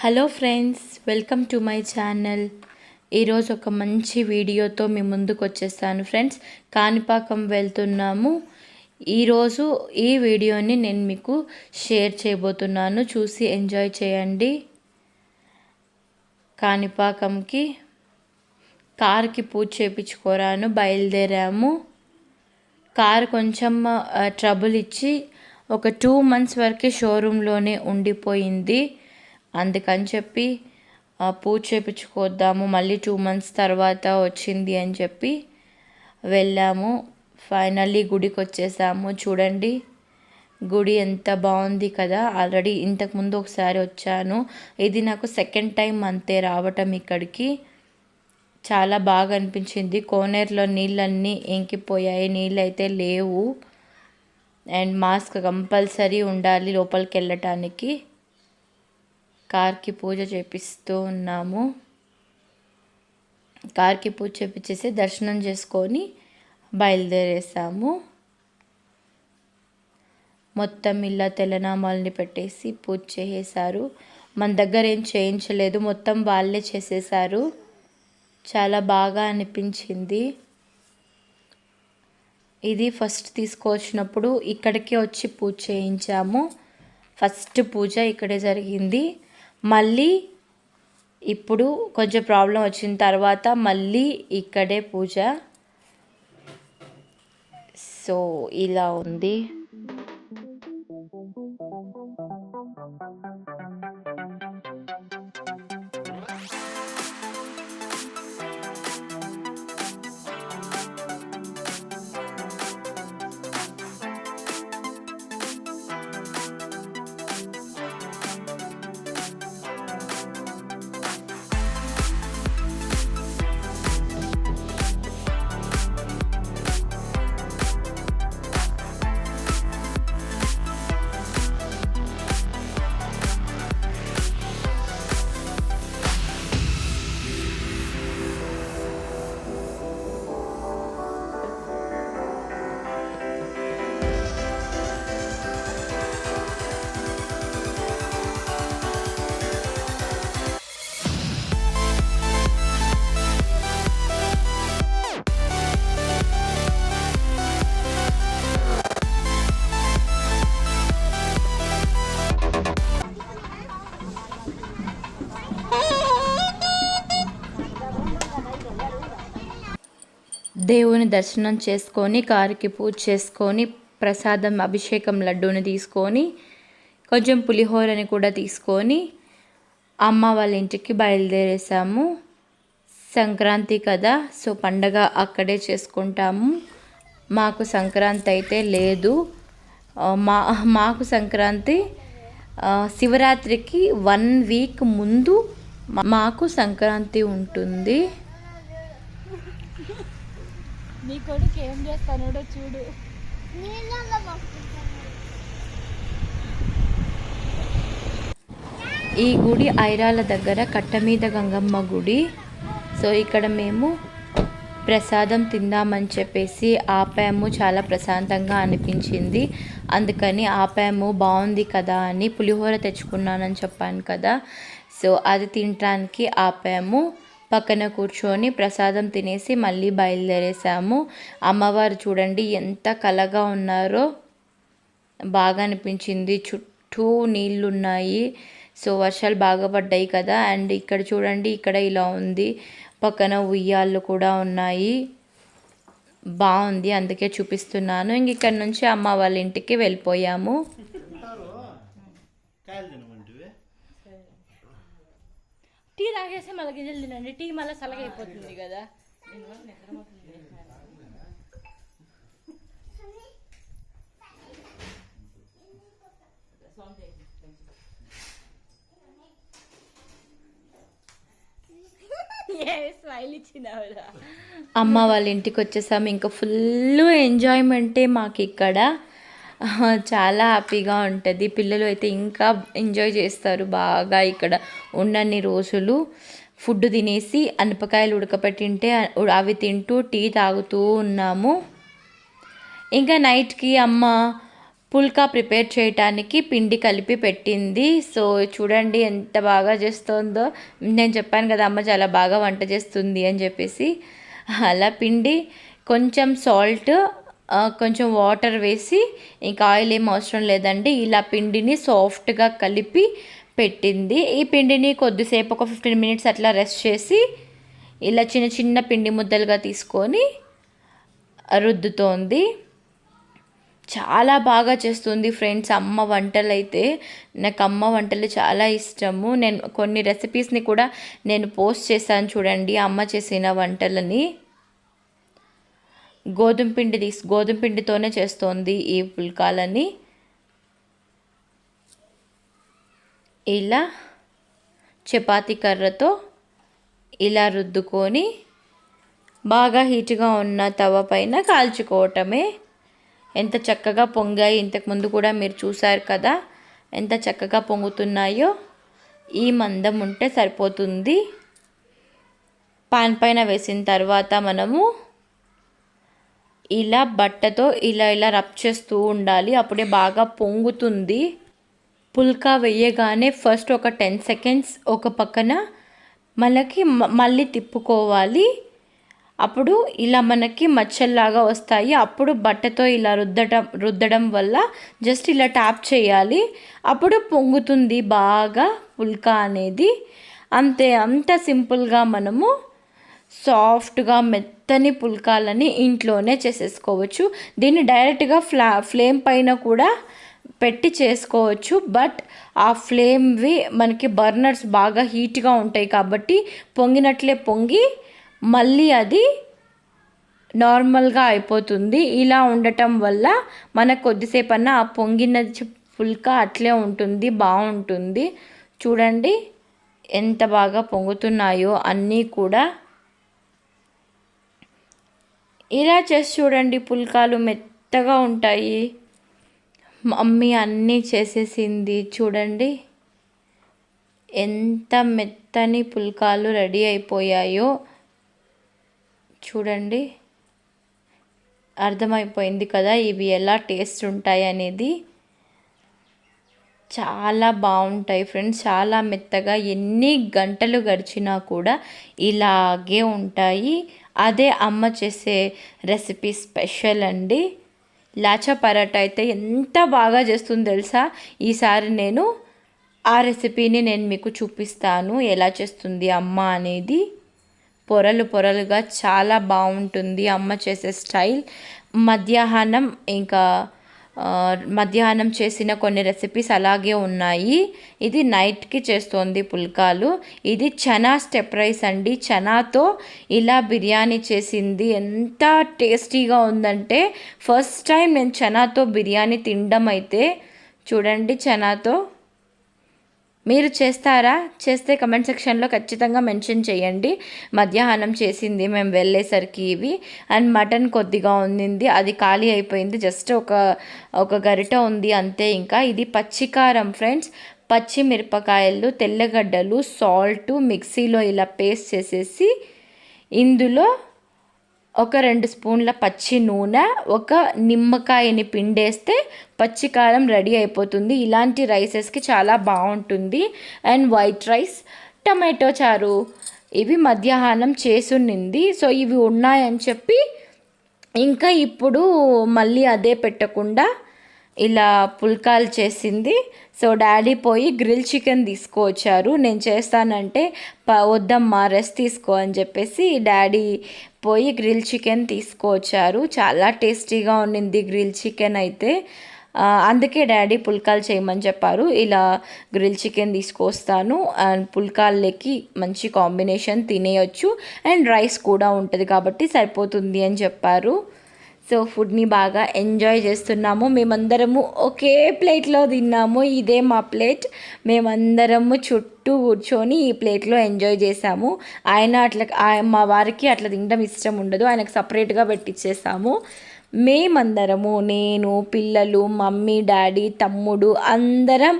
Hello friends, welcome to my channel. ఈరోజు ఒక మంచి వీడియోతో మీ ముందుకు వచ్చేస్తాను ఫ్రెండ్స్. కాణిపాకం వెళ్తున్నాము. ఈరోజు ఈ వీడియోని నేను మీకు షేర్ చేయబోతున్నాను. చూసి ఎంజాయ్ చేయండి. కాణిపాకంకి కార్కి పూజ చేయించుకోరాను బయలుదేరాము. కార్ కొంచెం ట్రబుల్ ఇచ్చి ఒక 2 months వరకే షోరూంలోనే ఉండిపోయింది. అందుకని చెప్పి పూజ చేయించుకోద్దాము, మళ్ళీ 2 months తర్వాత వచ్చింది అని చెప్పి వెళ్ళాము. ఫైనల్లీ గుడికి వచ్చేసాము. చూడండి గుడి ఎంత బాగుంది కదా. ఆల్రెడీ ఇంతకుముందు ఒకసారి వచ్చాను. ఇది నాకు సెకండ్ టైం అంతే రావటం ఇక్కడికి. చాలా బాగా అనిపించింది. కోనేరులో నీళ్ళన్నీ ఇంకిపోయాయి, నీళ్ళు అయితే లేవు. అండ్ మాస్క్ కంపల్సరీ ఉండాలి లోపలికి వెళ్ళటానికి. కార్కి పూజ చేపిస్తూ ఉన్నాము. కార్కి పూజ చేపించేసి దర్శనం చేసుకొని బయలుదేరేసాము. మొత్తం ఇలా తెల్లనామాలని పెట్టేసి పూజ చేసేసారు. మన దగ్గర ఏం చేయించలేదు, మొత్తం వాళ్ళే చేసేసారు. చాలా బాగా అనిపించింది. ఇది ఫస్ట్ తీసుకొచ్చినప్పుడు ఇక్కడికే వచ్చి పూజ చేయించాము. ఫస్ట్ పూజ ఇక్కడే జరిగింది. మళ్ళీ ఇప్పుడు కొంచెం ప్రాబ్లం వచ్చిన తర్వాత మళ్ళీ ఇక్కడే పూజ. సో ఇలా ఉంది. దేవుని దర్శనం చేసుకొని కారుకి పూజ చేసుకొని ప్రసాదం అభిషేకం లడ్డూని తీసుకొని కొంచెం పులిహోరని కూడా తీసుకొని అమ్మ వాళ్ళ ఇంటికి బయలుదేరేసాము. సంక్రాంతి కదా, సో పండగ అక్కడే చేసుకుంటాము. మాకు సంక్రాంతి అయితే లేదు. మాకు సంక్రాంతి శివరాత్రికి 1 week ముందు మాకు సంక్రాంతి ఉంటుంది. నీ కొడుకు ఏం చేస్తానో చూడు. ఈ గుడి ఐరాల దగ్గర కట్టమీద గంగమ్మ గుడి. సో ఇక్కడ మేము ప్రసాదం తిందామని చెప్పేసి ఆపాము. చాలా ప్రశాంతంగా అనిపించింది, అందుకని ఆపాము. బాగుంది కదా అని పులిహోర తెచ్చుకున్నానని చెప్పాను కదా, సో అది తినడానికి ఆపాము. పక్కన కూర్చొని ప్రసాదం తినేసి మళ్ళీ బయలుదేరేసాము. అమ్మవారు చూడండి ఎంత కలగా ఉన్నారో, బాగా అనిపించింది. చుట్టూ నీళ్ళు ఉన్నాయి. సో వర్షాలు బాగా పడ్డాయి కదా. అండ్ ఇక్కడ చూడండి, ఇక్కడ ఇలా ఉంది. పక్కన ఉయ్యాళ్ళు కూడా ఉన్నాయి. బాగుంది, అందుకే చూపిస్తున్నాను. ఇంక ఇక్కడ నుంచి అమ్మ వాళ్ళ ఇంటికి వెళ్ళిపోయాము. టీ తాగేస్తే మళ్ళీ గింజలు తినండి. టీ మళ్ళీ చల్లగైపోతుంది కదా. అమ్మ వాళ్ళ ఇంటికి వచ్చేసాము. ఇంకా ఫుల్ ఎంజాయ్మెంటే మాకు ఇక్కడ. చాలా హ్యాపీగా ఉంటుంది. పిల్లలు అయితే ఇంకా ఎంజాయ్ చేస్తారు బాగా ఇక్కడ ఉన్నన్ని రోజులు. ఫుడ్ తినేసి అనపకాయలు ఉడకపెట్టింటే అవి తింటూ టీ తాగుతూ ఉన్నాము. ఇంకా నైట్కి అమ్మ పుల్కా ప్రిపేర్ చేయటానికి పిండి కలిపి పెట్టింది. సో చూడండి ఎంత బాగా చేస్తుందో. నేను చెప్పాను కదా అమ్మ చాలా బాగా వంట చేస్తుంది అని చెప్పేసి. అలా పిండి కొంచెం సాల్ట్ కొంచెం వాటర్ వేసి, ఇంకా ఆయిల్ ఏం అవసరం లేదండి, ఇలా పిండిని సాఫ్ట్గా కలిపి పెట్టింది. ఈ పిండిని కొద్దిసేపు ఒక 15 మినిట్స్ అట్లా రెస్ట్ చేసి ఇలా చిన్న చిన్న పిండి ముద్దలుగా తీసుకొని రుద్దుతోంది. చాలా బాగా చేస్తుంది ఫ్రెండ్స్ అమ్మ వంటలు. అయితే నాకు అమ్మ వంటలు చాలా ఇష్టము. నేను కొన్ని రెసిపీస్ని కూడా నేను పోస్ట్ చేశాను చూడండి అమ్మ చేసిన వంటలని. గోధుమ పిండితోనే చేస్తోంది ఈ పుల్కాలని. ఇలా చపాతీ కర్రతో ఇలా రుద్దుకొని బాగా హీట్గా ఉన్న తవ పైన కాల్చుకోవటమే. ఎంత చక్కగా పొంగాయి, ఇంతకుముందు కూడా మీరు చూసారు కదా ఎంత చక్కగా పొంగుతున్నాయో. ఈ మందం ఉంటే సరిపోతుంది. పాన్ పైన వేసిన తర్వాత మనము ఇలా బట్టతో ఇలా రబ్ చేస్తూ ఉండాలి, అప్పుడే బాగా పొంగుతుంది. పుల్కా వేయగానే ఫస్ట్ ఒక 10 సెకండ్స్ ఒక పక్కన మళ్ళీ తిప్పుకోవాలి. అప్పుడు ఇలా మనకి మచ్చల్లాగా వస్తాయి. అప్పుడు బట్టతో ఇలా రుద్దడం వల్ల జస్ట్ ఇలా ట్యాప్ చేయాలి, అప్పుడు పొంగుతుంది బాగా పుల్కా అనేది. అంతే, అంత సింపుల్గా మనము సాఫ్ట్గా మెత్తని పుల్కాలని ఇంట్లోనే చేసేసుకోవచ్చు. దీన్ని డైరెక్ట్గా ఫ్లేమ్ పైన కూడా పెట్టి చేసుకోవచ్చు. బట్ ఆ ఫ్లేమ్వి మనకి బర్నర్స్ బాగా హీట్గా ఉంటాయి కాబట్టి పొంగినట్లే పొంగి మళ్ళీ అది నార్మల్గా అయిపోతుంది. ఇలా ఉండటం వల్ల మనకు కొద్దిసేపు అన్న ఆ పొంగిన పుల్కా అట్లే ఉంటుంది, బాగుంటుంది. చూడండి ఎంత బాగా పొంగుతున్నాయో అన్నీ కూడా. ఇలా చేసి చూడండి, పుల్కాలు మెత్తగా ఉంటాయి. మమ్మీ అన్నీ చేసేసింది చూడండి ఎంత మెత్తని పుల్కాలు రెడీ అయిపోయాయో. చూడండి అర్థమైపోయింది కదా ఇవి ఎలా టేస్ట్ ఉంటాయి అనేది. చాలా బాగుంటాయి ఫ్రెండ్స్, చాలా మెత్తగా. ఎన్ని గంటలు గడిచినా కూడా ఇలాగే ఉంటాయి. అదే అమ్మ చేసే రెసిపీ స్పెషల్ అండి. లాచా పరాటా అయితే ఎంత బాగా చేస్తుందో తెలుసా. ఈసారి నేను ఆ రెసిపీని మీకు చూపిస్తాను ఎలా చేస్తుంది అమ్మ అనేది. పొరలు పొరలుగా చాలా బాగుంటుంది అమ్మ చేసే స్టైల్. మధ్యాహ్నం చేసిన కొన్ని రెసిపీస్ అలాగే ఉన్నాయి. ఇది నైట్కి చేస్తోంది పుల్కాలు. ఇది చనా స్టెప్ రైస్ అండి, చనాతో ఇలా బిర్యానీ చేసింది. ఎంత టేస్టీగా ఉందంటే ఫస్ట్ టైం నేను చనాతో బిర్యానీ తినడం. అయితే చూడండి, చనాతో మీరు చేస్తారా? చేస్తే కమెంట్ సెక్షన్లో ఖచ్చితంగా మెన్షన్ చేయండి. మధ్యాహ్నం చేసింది మేము వెళ్ళేసరికి ఇవి. అండ్ మటన్ కొద్దిగా ఉండింది, అది ఖాళీ అయిపోయింది. జస్ట్ ఒక గరిట ఉంది అంతే. ఇంకా ఇది పచ్చికారం ఫ్రెండ్స్, పచ్చిమిరపకాయలు, తెల్లగడ్డలు, సాల్ట్ మిక్సీలో ఇలా పేస్ట్ చేసేసి ఇందులో ఒక 2 స్పూన్ల పచ్చి నూనె, ఒక నిమ్మకాయని పిండేస్తే పచ్చికారం రెడీ అయిపోతుంది. ఇలాంటి రైసెస్కి చాలా బాగుంటుంది. అండ్ వైట్ రైస్, టమాటో చారు ఇవి మధ్యాహ్నం చేసునింది. సో ఇవి ఉన్నాయని చెప్పి ఇంకా ఇప్పుడు మళ్ళీ అదే పెట్టకుండా ఇలా పుల్కాలు చేసింది. సో డాడీ పోయి గ్రిల్ చికెన్ తీసుకువచ్చారు. నేను చేస్తానంటే వద్దమ్మా రెస్ట్ తీసుకో అని చెప్పేసి డాడీ పోయి గ్రిల్ చికెన్ తీసుకువచ్చారు. చాలా టేస్టీగా ఉండింది గ్రిల్ చికెన్ అయితే. అందుకే డాడీ పుల్కాలు చేయమని చెప్పారు. ఇలా గ్రిల్ చికెన్ తీసుకొస్తాను అండ్ పుల్కాలకి మంచి కాంబినేషన్ తినేయచ్చు అండ్ రైస్ కూడా ఉంటుంది కాబట్టి సరిపోతుంది అని చెప్పారు. సో ఫుడ్ని బాగా ఎంజాయ్ చేస్తున్నాము. మేమందరము ఒకే ప్లేట్లో తిన్నాము. ఇదే మా ప్లేట్. మేమందరము చుట్టూ కూర్చొని ఈ ప్లేట్లో ఎంజాయ్ చేసాము. మా వారికి అట్లా తినడం ఇష్టం ఉండదు, ఆయనకు సపరేట్గా పెట్టించేసాము. మేమందరము, నేను, పిల్లలు, మమ్మీ, డాడీ, తమ్ముడు అందరం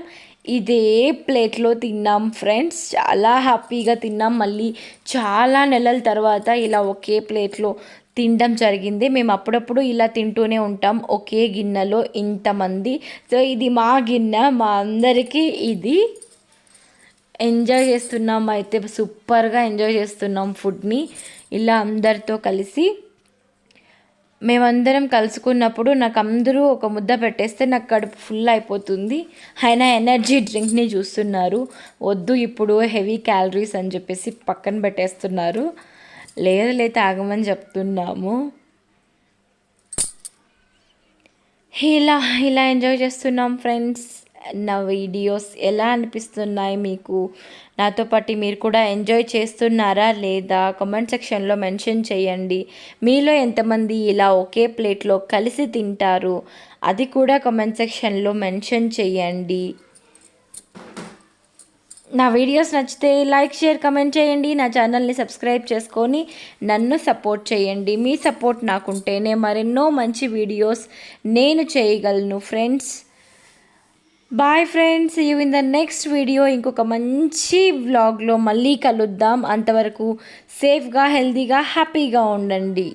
ఇదే ప్లేట్లో తిన్నాం ఫ్రెండ్స్. చాలా హ్యాపీగా తిన్నాం. మళ్ళీ చాలా నెలల తర్వాత ఇలా ఒకే ప్లేట్లో తినడం జరిగింది. మేము అప్పుడప్పుడు ఇలా తింటూనే ఉంటాం ఒకే గిన్నెలో ఇంతమంది. సో ఇది మా గిన్నె, మా అందరికీ ఇది. ఎంజాయ్ చేస్తున్నాం, అయితే సూపర్గా ఎంజాయ్ చేస్తున్నాం ఫుడ్ని ఇలా అందరితో కలిసి. మేమందరం కలుసుకున్నప్పుడు నాకు అందరూ ఒక ముద్ద పెట్టేస్తే నాకు కడుపు ఫుల్ అయిపోతుంది. అయినా ఎనర్జీ డ్రింక్ని చూస్తున్నారు, వద్దు ఇప్పుడు హెవీ క్యాలరీస్ అని చెప్పేసి పక్కన పెట్టేస్తున్నారు. లేదు తాగమని చెప్తున్నాము. ఇలా ఇలా ఎంజాయ్ చేస్తున్నాం ఫ్రెండ్స్. నా వీడియోస్ ఎలా అనిపిస్తున్నాయి మీకు? నాతో పాటు మీరు కూడా ఎంజాయ్ చేస్తున్నారా లేదా? కామెంట్ సెక్షన్లో మెన్షన్ చేయండి. మీలో ఎంతమంది ఇలా ఒకే ప్లేట్లో కలిసి తింటారు అది కూడా కామెంట్ సెక్షన్లో మెన్షన్ చేయండి. నా వీడియోస్ నచ్చితే లైక్, షేర్, కమెంట్ చేయండి. నా ఛానల్ని సబ్స్క్రైబ్ చేసుకొని నన్ను సపోర్ట్ చేయండి. మీ సపోర్ట్ నాకుంటేనే మరెన్నో మంచి వీడియోస్ నేను చేయగలను friends. Bye friends, you in the next video. ఇంకొక మంచి వ్లాగ్లో మళ్ళీ కలుద్దాం. అంతవరకు సేఫ్గా, హెల్తీగా, హ్యాపీగా ఉండండి.